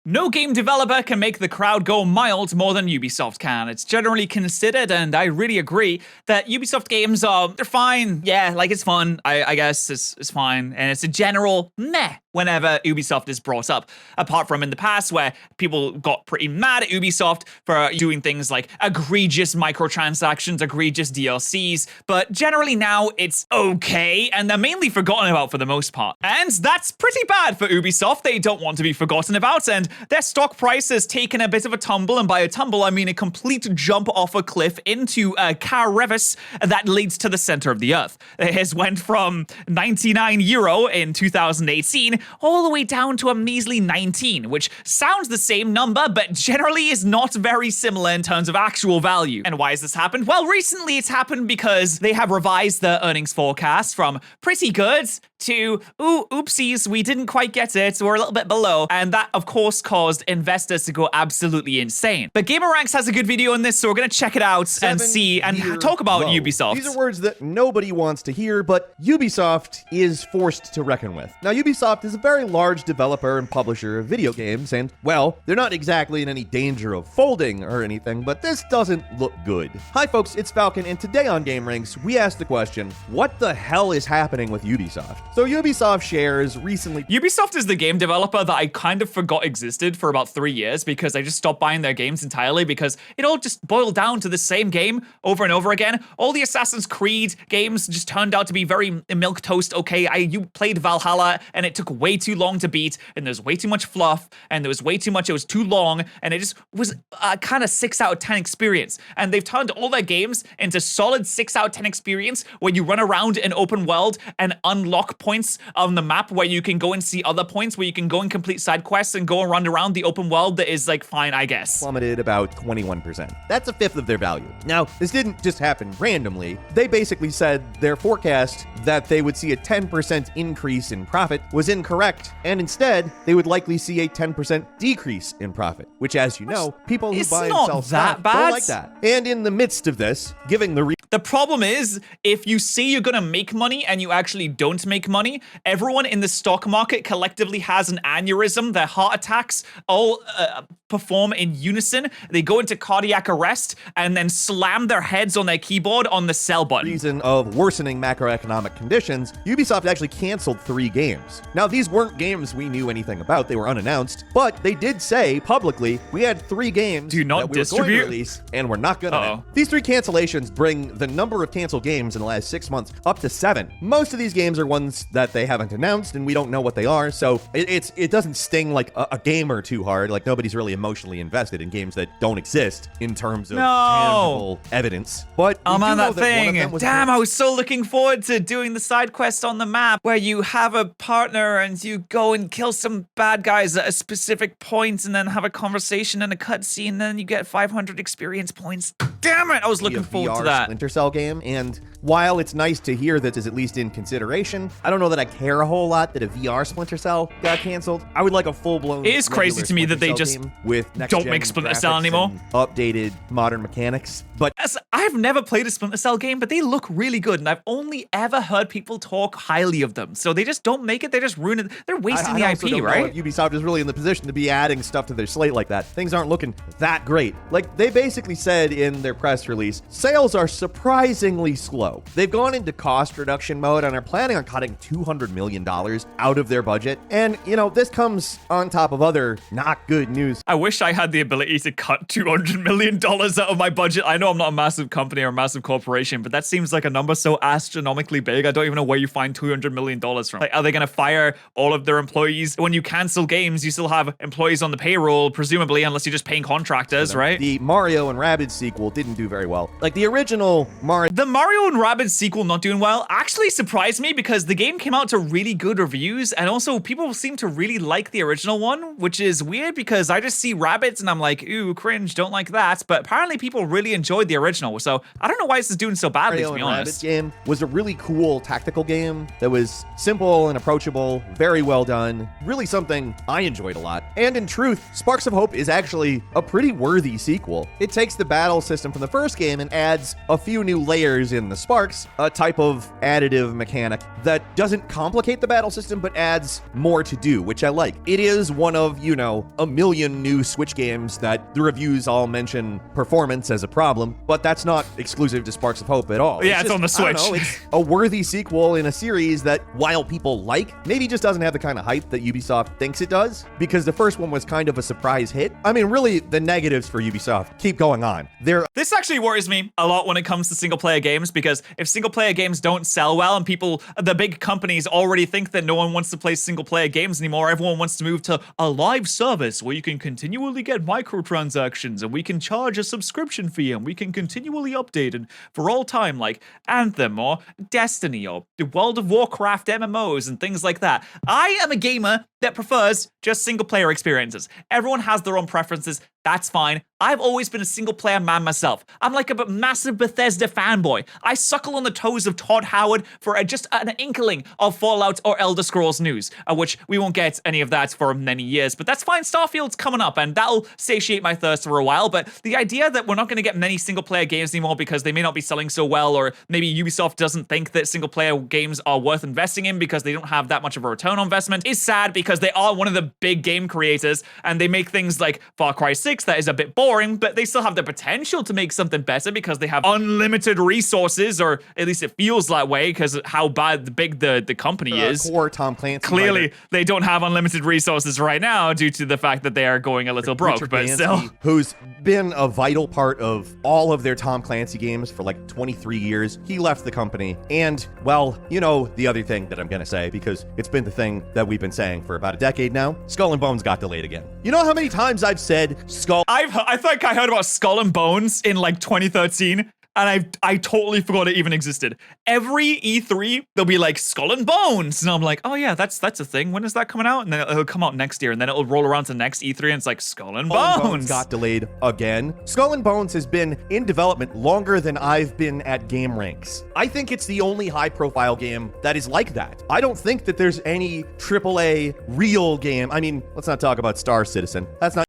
No game developer can make the crowd go mild more than Ubisoft can. It's generally considered, and I really agree, that Ubisoft games they're fine. Yeah, like it's fun, I guess it's fine. And it's a general meh whenever Ubisoft is brought up. Apart from in the past where people got pretty mad at Ubisoft for doing things like egregious microtransactions, egregious DLCs. But generally now it's okay, and they're mainly forgotten about for the most part. And that's pretty bad for Ubisoft. They don't want to be forgotten about, and their stock price has taken a bit of a tumble, and by a tumble I mean a complete jump off a cliff into a crevice that leads to the center of the earth. It has went from 99 euro in 2018 all the way down to a measly 19, which sounds the same number, but generally is not very similar in terms of actual value. And why has this happened? Well, recently it's happened because they have revised their earnings forecast from pretty good to, ooh, oopsies, we didn't quite get it, we're a little bit below. And that, of course, caused investors to go absolutely insane. But GamerRanks has a good video on this, so we're gonna check it out and see and talk about Ubisoft. These are words that nobody wants to hear, but Ubisoft is forced to reckon with. Now, Ubisoft is a very large developer and publisher of video games, and, well, they're not exactly in any danger of folding or anything, but this doesn't look good. Hi, folks, it's Falcon, and today on GameRanks, we asked the question, what the hell is happening with Ubisoft? So Ubisoft shares recently... Ubisoft is the game developer that I kind of forgot existed for about 3 years because I just stopped buying their games entirely because it all just boiled down to the same game over and over again. All the Assassin's Creed games just turned out to be very milquetoast. Okay, you played Valhalla and it took way too long to beat, and there's way too much fluff, and there was way too much, it was too long, and it just was a kind of 6 out of 10 experience. And they've turned all their games into solid 6 out of 10 experience where you run around an open world and unlock points on the map where you can go and see other points, where you can go and complete side quests and go and run around the open world that is like fine, I guess. Plummeted about 21%. That's a fifth of their value. Now, this didn't just happen randomly. They basically said their forecast that they would see a 10% increase in profit was incorrect, and instead, they would likely see a 10% decrease in profit, which, as you know, people who buy and sell stuff don't like that. And in the midst of this, giving the problem is, if you say you're gonna make money and you actually don't make money, everyone in the stock market collectively has an aneurysm. Their heart attacks all perform in unison. They go into cardiac arrest and then slam their heads on their keyboard on the sell button. Reason of worsening macroeconomic conditions, Ubisoft actually canceled 3 games. Now, these weren't games we knew anything about. They were unannounced, but they did say publicly, we had 3 games that we were going to release, and we're not gonna. These 3 cancellations bring the number of canceled games in the last 6 months up to 7. Most of these games are ones that they haven't announced, and we don't know what they are, so it doesn't sting like a gamer too hard. Like, nobody's really emotionally invested in games that don't exist in terms of tangible evidence. But I'm on that thing. Damn, I was so looking forward to doing the side quest on the map where you have a partner and you go and kill some bad guys at a specific point and then have a conversation and a cutscene, and then you get 500 experience points. Damn it, I was looking forward to that. Splinter Cell game, and while it's nice to hear that is at least in consideration, I don't know that I care a whole lot that a VR Splinter Cell got canceled. I would like a full-blown... It is crazy to me that they just don't make Splinter Cell anymore. Updated modern mechanics, but... I've never played a Splinter Cell game, but they look really good, and I've only ever heard people talk highly of them. So they just don't make it, they just ruin it. They're wasting the IP, right? Ubisoft is really in the position to be adding stuff to their slate like that. Things aren't looking that great. Like, they basically said in their press release, sales are surprisingly slow. They've gone into cost reduction mode and are planning on cutting $200 million out of their budget. And, you know, this comes on top of other not good news. I wish I had the ability to cut $200 million out of my budget. I know I'm not a massive company or a massive corporation, but that seems like a number so astronomically big. I don't even know where you find $200 million from. Like, are they going to fire all of their employees? When you cancel games, you still have employees on the payroll, presumably, unless you're just paying contractors, right? The Mario and Rabbids sequel didn't do very well. Like, the original Mario... The Mario and Rabbids sequel not doing well actually surprised me because the game came out to really good reviews, and also people seem to really like the original one, which is weird because I just see rabbits and I'm like, ooh, cringe, don't like that. But apparently people really enjoyed the original. So I don't know why this is doing so badly, to be honest. Game was a really cool tactical game that was simple and approachable, very well done, really something I enjoyed a lot. And in truth, Sparks of Hope is actually a pretty worthy sequel. It takes the battle system from the first game and adds a few new layers in the Sparks, a type of additive mechanic that doesn't complicate the battle system but adds more to do, which I like. It is one of, you know, a million new Switch games that the reviews all mention performance as a problem, but that's not exclusive to Sparks of Hope at all. Yeah, it's on the Switch. I don't know, it's a worthy sequel in a series that, while people like, maybe just doesn't have the kind of hype that Ubisoft thinks it does, because the first one was kind of a surprise hit. I mean, really, the negatives for Ubisoft keep going on. This actually worries me a lot when it comes to single-player games, because if single-player games don't sell well and people, the big companies already think that no one wants to play single-player games anymore, everyone wants to move to a live service where you can continually get microtransactions and we can charge a subscription fee and we can continually update and for all time, like Anthem or Destiny or the World of Warcraft MMOs and things like that. I am a gamer that prefers just single-player experiences. Everyone has their own preferences. That's fine. I've always been a single-player man myself. I'm like a massive Bethesda fanboy. I suckle on the toes of Todd Howard for just an inkling of Fallout or Elder Scrolls news, which we won't get any of that for many years, but that's fine. Starfield's coming up, and that'll satiate my thirst for a while, but the idea that we're not going to get many single-player games anymore because they may not be selling so well, or maybe Ubisoft doesn't think that single-player games are worth investing in because they don't have that much of a return on investment, is sad because they are one of the big game creators, and they make things like Far Cry 6 that is a bit boring, but they still have the potential to make something better because they have unlimited resources, or at least it feels that way because how big the company is. Core Tom Clancy. Clearly, they don't have unlimited resources right now due to the fact that they are going a little broke, Richard but Yancey, still. who's been a vital part of all of their Tom Clancy games for like 23 years. He left the company, and, well, you know the other thing that I'm gonna say, because it's been the thing that we've been saying for about a decade now. Skull and Bones got delayed again. You know how many times I've said I think I heard about Skull and Bones in like 2013, and I totally forgot it even existed. Every E3, they'll be like Skull and Bones, and I'm like, oh yeah, that's a thing. When is that coming out? And then it'll come out next year, and then it'll roll around to next E3, and it's like Skull and Bones got delayed again. Skull and Bones has been in development longer than I've been at Game Ranks. I think it's the only high-profile game that is like that. I don't think that there's any AAA real game. I mean, let's not talk about Star Citizen. That's not.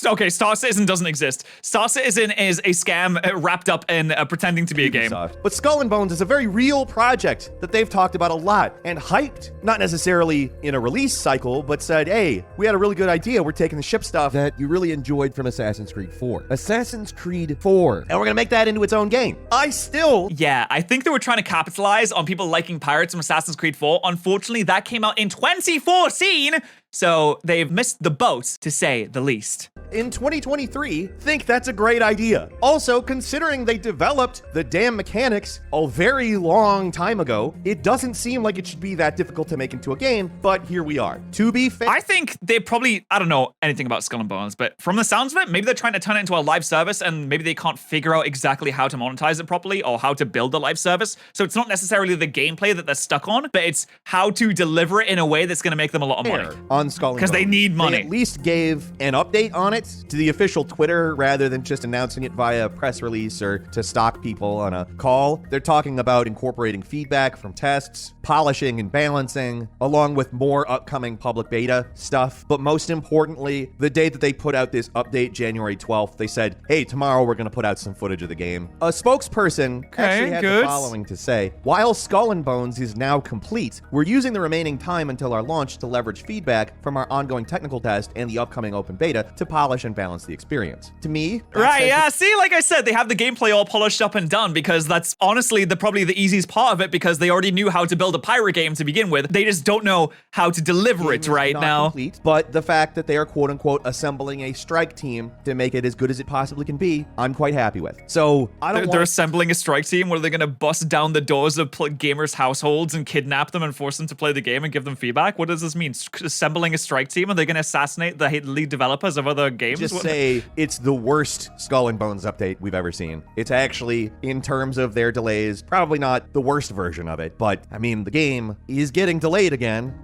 Okay, Star Citizen doesn't exist. Star Citizen is a scam wrapped up in pretending to be a game. But Skull and Bones is a very real project that they've talked about a lot and hyped, not necessarily in a release cycle, but said, hey, we had a really good idea. We're taking the ship stuff that you really enjoyed from Assassin's Creed 4. Assassin's Creed 4. And we're going to make that into its own game. Yeah, I think they were trying to capitalize on people liking pirates from Assassin's Creed 4. Unfortunately, that came out in 2014. So they've missed the boat, to say the least. In 2023, think that's a great idea. Also, considering they developed the damn mechanics a very long time ago, it doesn't seem like it should be that difficult to make into a game, but here we are. To be fair, I think they probably, I don't know anything about Skull and Bones, but from the sounds of it, maybe they're trying to turn it into a live service and maybe they can't figure out exactly how to monetize it properly or how to build a live service. So it's not necessarily the gameplay that they're stuck on, but it's how to deliver it in a way that's going to make them a lot of money. On Skull and Bones. Because they need money. They at least gave an update on it to the official Twitter rather than just announcing it via press release or to stock people on a call. They're talking about incorporating feedback from tests, polishing and balancing, along with more upcoming public beta stuff. But most importantly, the day that they put out this update, January 12th, they said, hey, tomorrow we're going to put out some footage of the game. A spokesperson actually had the following to say: while Skull and Bones is now complete, we're using the remaining time until our launch to leverage feedback from our ongoing technical test and the upcoming open beta to polish and balance the experience. To me, right, yeah, see, like I said, they have the gameplay all polished up and done because that's honestly probably the easiest part of it because they already knew how to build a pirate game to begin with. They just don't know how to deliver it right now. Complete, but the fact that they are quote unquote assembling a strike team to make it as good as it possibly can be, I'm quite happy with. So they're assembling a strike team where they're going to bust down the doors of gamers' households and kidnap them and force them to play the game and give them feedback. What does this mean? Assembling a strike team? Are they going to assassinate the lead developers of other games. Just say it's the worst Skull and Bones update we've ever seen. It's actually, in terms of their delays, probably not the worst version of it, but I mean, the game is getting delayed again.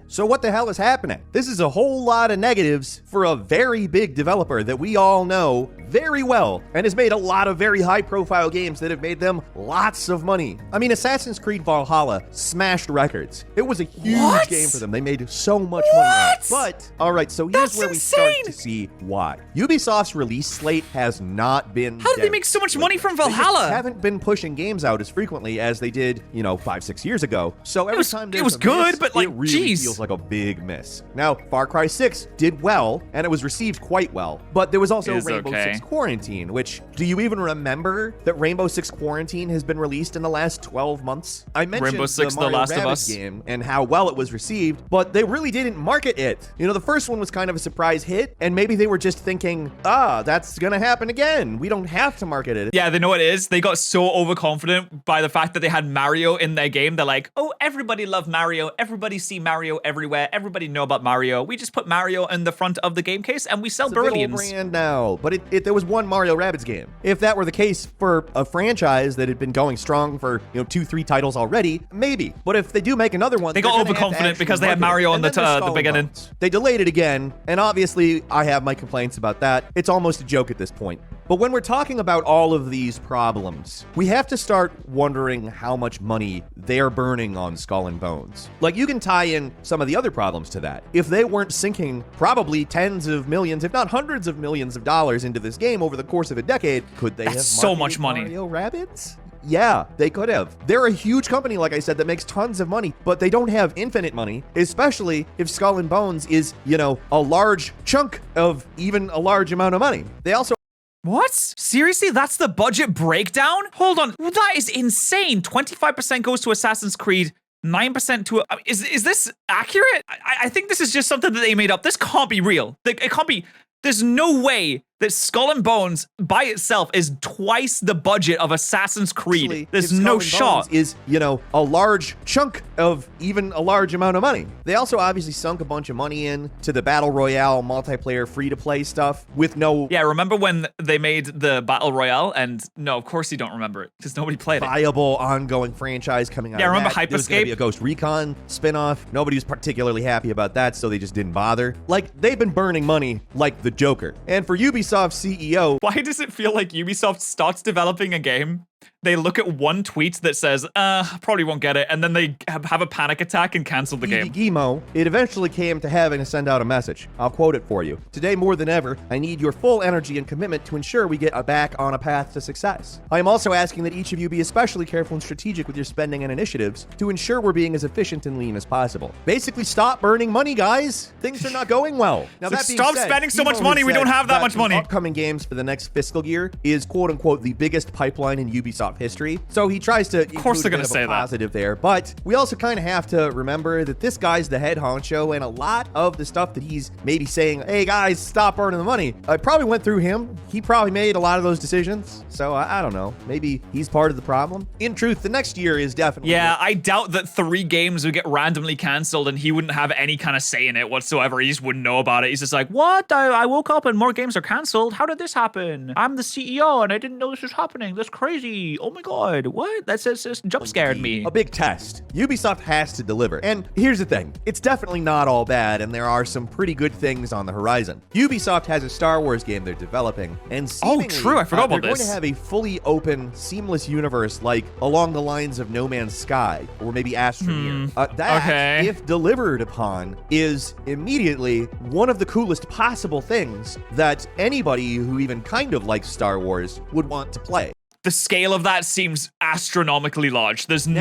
So what the hell is happening? This is a whole lot of negatives for a very big developer that we all know very well and has made a lot of very high-profile games that have made them lots of money. I mean, Assassin's Creed Valhalla smashed records. It was a huge game for them. They made so much money on it. But, all right, so here's where we start to see why. Ubisoft's release slate has not been How did they make so much money from Valhalla? They haven't been pushing games out as frequently as they did, 5-6 years ago. So every time it was good, but like, it really geez, feels like a big miss. Now, Far Cry 6 did well, and it was received quite well, but there was also Rainbow Six Quarantine, which, do you even remember that Rainbow Six Quarantine has been released in the last 12 months? I mentioned Rainbow Six, the Mario The Last of Rabbids Us game and how well it was received, but they really didn't market it. The first one was kind of a surprise hit, and maybe they were just thinking, that's gonna happen again. We don't have to market it. Yeah, they know what it is. They got so overconfident by the fact that they had Mario in their game. They're like, oh, everybody loved Mario. Everybody see Mario everywhere. Everybody know about Mario. We just put Mario in the front of the game case and we sell billions. It's a brand now, but there was one Mario Rabbids game. If that were the case for a franchise that had been going strong for 2-3 titles already, maybe. But if they do make another one, they got overconfident because they had Mario on the beginning. They delayed it again, and obviously I have my complaints about that. It's almost a joke at this point. But when we're talking about all of these problems, we have to start wondering how much money they're burning on Skull and Bones. Like, you can tie in some of the other problems to that. If they weren't sinking probably tens of millions, if not hundreds of millions of dollars into this game over the course of a decade, could they have so much money. Mario Rabbids? Yeah, they could have. They're a huge company, like I said, that makes tons of money, but they don't have infinite money, especially if Skull and Bones is, a large chunk of even a large amount of money. They also What? Seriously? That's the budget breakdown? Hold on. That is insane. 25% goes to Assassin's Creed. 9% to... Is this accurate? I think this is just something that they made up. This can't be real. It can't be... There's no way that Skull and Bones by itself is twice the budget of Assassin's Creed. Actually, there's no shot. Is, a large chunk of even a large amount of money. They also obviously sunk a bunch of money in to the Battle Royale multiplayer free-to-play stuff with no... Yeah, remember when they made the Battle Royale? And no, of course you don't remember it because nobody played it. Viable, ongoing franchise coming out. Yeah, remember Hyperscape? There was going to be a Ghost Recon spinoff. Nobody was particularly happy about that, so they just didn't bother. Like, they've been burning money like the Joker. And for Ubisoft's CEO... Why does it feel like Ubisoft starts developing a game, they look at one tweet that says, probably won't get it, and then they have a panic attack and cancel the game. Gimo, it eventually came to having to send out a message. I'll quote it for you. Today, more than ever, I need your full energy and commitment to ensure we get back on a path to success. I am also asking that each of you be especially careful and strategic with your spending and initiatives to ensure we're being as efficient and lean as possible. Basically, stop burning money, guys. Things are not going well. Now, that being stop said, spending so Gimo much money. We don't have that much money. Upcoming games for the next fiscal year is quote-unquote the biggest pipeline in Ubisoft history. So he tries to include a bit of a positive there, but we also kind of have to remember that this guy's the head honcho, and a lot of the stuff that he's maybe saying, hey guys, stop burning the money, probably went through him. He probably made a lot of those decisions. So I don't know. Maybe he's part of the problem. In truth, the next year is definitely... Yeah, I doubt that 3 games would get randomly canceled and he wouldn't have any kind of say in it whatsoever. He just wouldn't know about it. He's just like, what? I woke up and more games are canceled. How did this happen? I'm the CEO and I didn't know this was happening. That's crazy. Oh my God. What? That's just jump scared me. A big test. Ubisoft has to deliver. And here's the thing. It's definitely not all bad, and there are some pretty good things on the horizon. Ubisoft has a Star Wars game they're developing, and true. I forgot about they're this. going to have a fully open, seamless universe like along the lines of No Man's Sky, or maybe Astroneer. That, if delivered upon, is immediately one of the coolest possible things that anybody who even kind of likes Star Wars would want to play. The scale of that seems astronomically large. I don't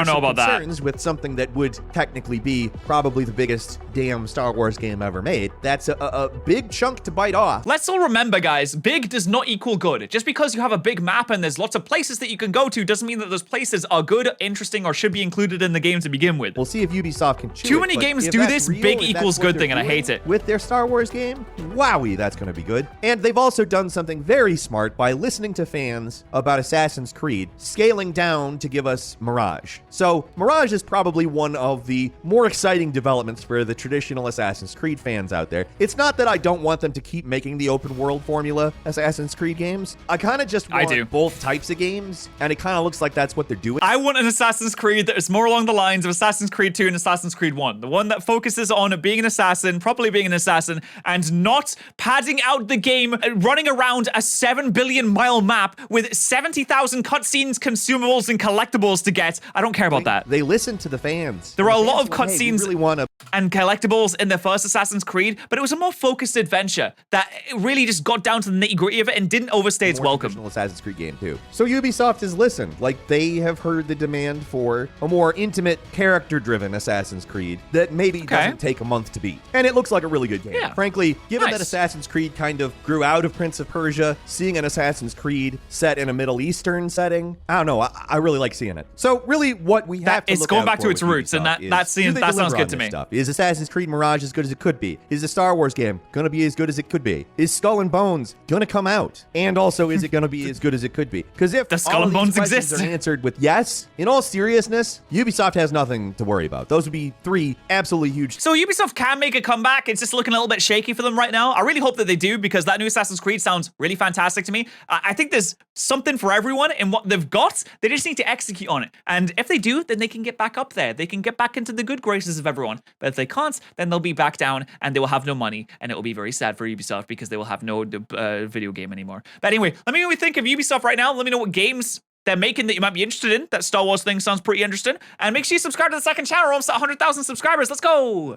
know about that. Concerns with something that would technically be probably the biggest damn Star Wars game ever made. That's a big chunk to bite off. Let's all remember, guys, big does not equal good. Just because you have a big map and there's lots of places that you can go to doesn't mean that those places are good, interesting, or should be included in the game to begin with. We'll see if Ubisoft can chew Too many games do this, big equals good thing, and I hate it. With their Star Wars game, wowie, that's going to be good. And they've also done something very smart by listening to fans about Assassin's Creed, scaling down to give us Mirage. So Mirage is probably one of the more exciting developments for the traditional Assassin's Creed fans out there. It's not that I don't want them to keep making the open world formula Assassin's Creed games. I kind of just want both types of games, and it kind of looks like that's what they're doing. I want an Assassin's Creed that is more along the lines of Assassin's Creed 2 and Assassin's Creed 1. The one that focuses on being an assassin, properly being an assassin, and not padding out the game, running around a 7 billion mile map with 70,000 cutscenes, consumables, and collectibles to get. I don't care about that. They listen to the fans. There are a lot of cutscenes really and collectibles in the first Assassin's Creed, but it was a more focused adventure that really just got down to the nitty-gritty of it and didn't overstay its welcome. Traditional Assassin's Creed game too. So Ubisoft has listened. Like, they have heard the demand for a more intimate, character-driven Assassin's Creed that maybe doesn't take a month to beat. And it looks like a really good game. Yeah. Frankly, given that Assassin's Creed kind of grew out of Prince of Persia, seeing an Assassin's Creed set in a Middle Eastern setting, I don't know. I really like seeing it. So really what we have to it's look going out back for to its with roots, and Ubisoft that sounds good to me. Stuff. Is Assassin's Creed Mirage as good as it could be? Is the Star Wars game gonna be as good as it could be? Is Skull and Bones gonna come out? And also, is it gonna be as good as it could be? Because if the Skull and Bones exists are answered with yes, in all seriousness, Ubisoft has nothing to worry about. Those would be 3 absolutely huge. So Ubisoft can make a comeback. It's just looking a little bit shaky for them right now. I really hope that they do, because that new Assassin's Creed sounds really fantastic to me. I think there's something for everyone in what they've got. They just need to execute on it. And if they do, then they can get back up there. They can get back into the good graces of everyone. But if they can't, then they'll be back down and they will have no money. And it will be very sad for Ubisoft because they will have no video game anymore. But anyway, let me know what you think of Ubisoft right now. Let me know what games they're making that you might be interested in. That Star Wars thing sounds pretty interesting. And make sure you subscribe to the second channel. We're almost at 100,000 subscribers. Let's go.